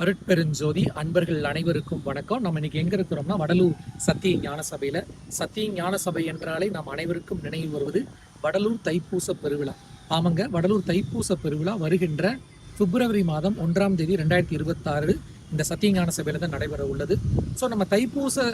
அருட்பெருஞ்சோதி அன்பர்கள் அனைவருக்கும் வணக்கம். நம்ம இன்னைக்கு எங்க இருக்கிறோம்னா வடலூர் சத்திய ஞான சபையில. சத்திய ஞான சபை என்றாலே நாம் அனைவருக்கும் நினைவு வருவது வடலூர் தைப்பூச பெருவிழா. ஆமாங்க, வடலூர் தைப்பூச பெருவிழா வருகின்ற பிப்ரவரி மாதம் 1ஆம் தேதி 2026 இந்த சத்திய ஞான சபையில தான் நடைபெற உள்ளது. ஸோ நம்ம தைப்பூச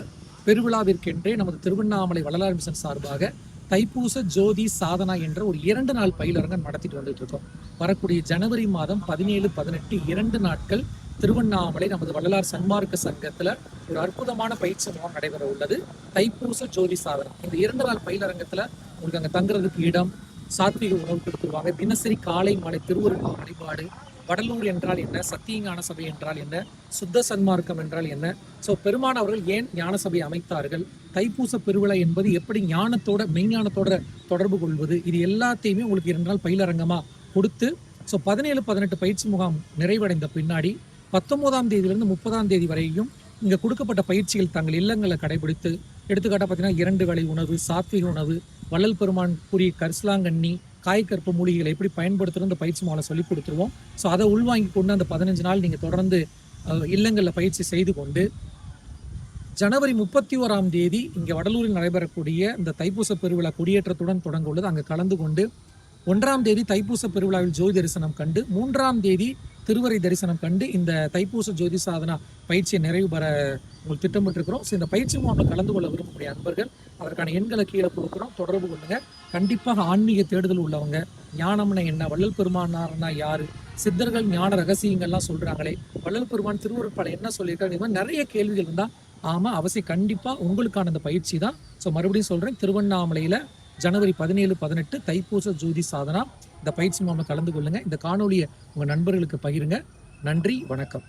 பெருவிழாவிற்கென்றே நமது திருவண்ணாமலை வள்ளலார் மிஷன் சார்பாக தைப்பூச ஜோதி சாதனா என்ற ஒரு 2 நாள் பயிலரங்கம் நடத்திட்டு வந்துட்டு இருக்கோம். வரக்கூடிய ஜனவரி மாதம் 17, 18 2 நாட்கள் திருவண்ணாமலை நமது வள்ளலார் சன்மார்க்க சங்கத்துல ஒரு அற்புதமான பயிற்சி முகாம் நடைபெற உள்ளது. தைப்பூச ஜோதி சாதனம். இந்த 2 நாள் பயிலரங்கத்துல உங்களுக்கு அங்க தங்குறதுக்கு இடம், சாத்விக உணவு கொடுத்துருவாங்க. தினசரி காலை மாலை திருவருள் வழிபாடு, வடலூர் என்றால் என்ன, சத்திய ஞான சபை என்றால் என்ன, சுத்த சன்மார்க்கம் என்றால் என்ன, ஸோ பெருமான் அவர்கள் ஏன் ஞான சபை அமைத்தார்கள், தைப்பூச பெருவிழா என்பது எப்படி ஞானத்தோட மெய்ஞானத்தோட தொடர்பு கொள்வது, இது எல்லாத்தையுமே உங்களுக்கு 2 நாள் பயிலரங்கமா கொடுத்து, ஸோ 17, 18 பயிற்சி முகாம் நிறைவடைந்த பின்னாடி 19ஆம் தேதியிலிருந்து 30ஆம் தேதி வரையும் இங்கே கொடுக்கப்பட்ட பயிற்சிகள் தங்கள் இல்லங்களில் கடைபிடித்து, எடுத்துக்காட்டாக பார்த்தீங்கன்னா 2 வேளை உணவு, சாத்விக உணவு, வள்ளல் பெருமான் கூறிய கரிசலாங்கண்ணி, காய்கற்ப மூலிகைகளை எப்படி பயன்படுத்துகிற அந்த பயிற்சி மூலம் சொல்லி கொடுத்துருவோம். ஸோ அதை உள்வாங்கி கொண்டு அந்த 15 நாள் நீங்கள் தொடர்ந்து இல்லங்களில் பயிற்சி செய்து கொண்டு ஜனவரி 31ஆம் தேதி இங்கே வடலூரில் நடைபெறக்கூடிய இந்த தைப்பூச பெருவிழா கொடியேற்றத்துடன் தொடங்க உள்ளது. அங்கே கலந்து கொண்டு 1ஆம் தேதி தைப்பூச பெருவிழாவில் ஜோதி தரிசனம் கண்டு 3ஆம் தேதி திருவரை தரிசனம் கண்டு இந்த தைப்பூச ஜோதி சாதனா பயிற்சியை நிறைவு பெற உங்களுக்கு திட்டமிட்டிருக்கிறோம். ஸோ இந்த பயிற்சி முகாமில் கலந்து கொள்ள விரும்பக்கூடிய அன்பர்கள் அதற்கான எண்களை கீழே கொடுக்குறோம், தொடர்பு கொள்ளுங்க. கண்டிப்பாக ஆன்மீக தேடுதல் உள்ளவங்க, ஞானம்னா என்ன, வள்ளல் பெருமானார்னா யாரு, சித்தர்கள் ஞான ரகசியங்கள்லாம் சொல்றாங்களே, வள்ளல் பெருமான் திருவருட்பால என்ன சொல்லியிருக்காரு, இது மாதிரி நிறைய கேள்விகள் இருந்தால் ஆமாம் அவசியம் கண்டிப்பாக உங்களுக்கான இந்த பயிற்சி தான். ஸோ மறுபடியும் சொல்கிறேன், திருவண்ணாமலையில் ஜனவரி 17, 18 தைப்பூச ஜோதி சாதனா இந்த பயிற்சி முகாமில் கலந்து கொள்ளுங்க. இந்த காணொலியை உங்கள் நண்பர்களுக்கு பகிருங்க. நன்றி, வணக்கம்.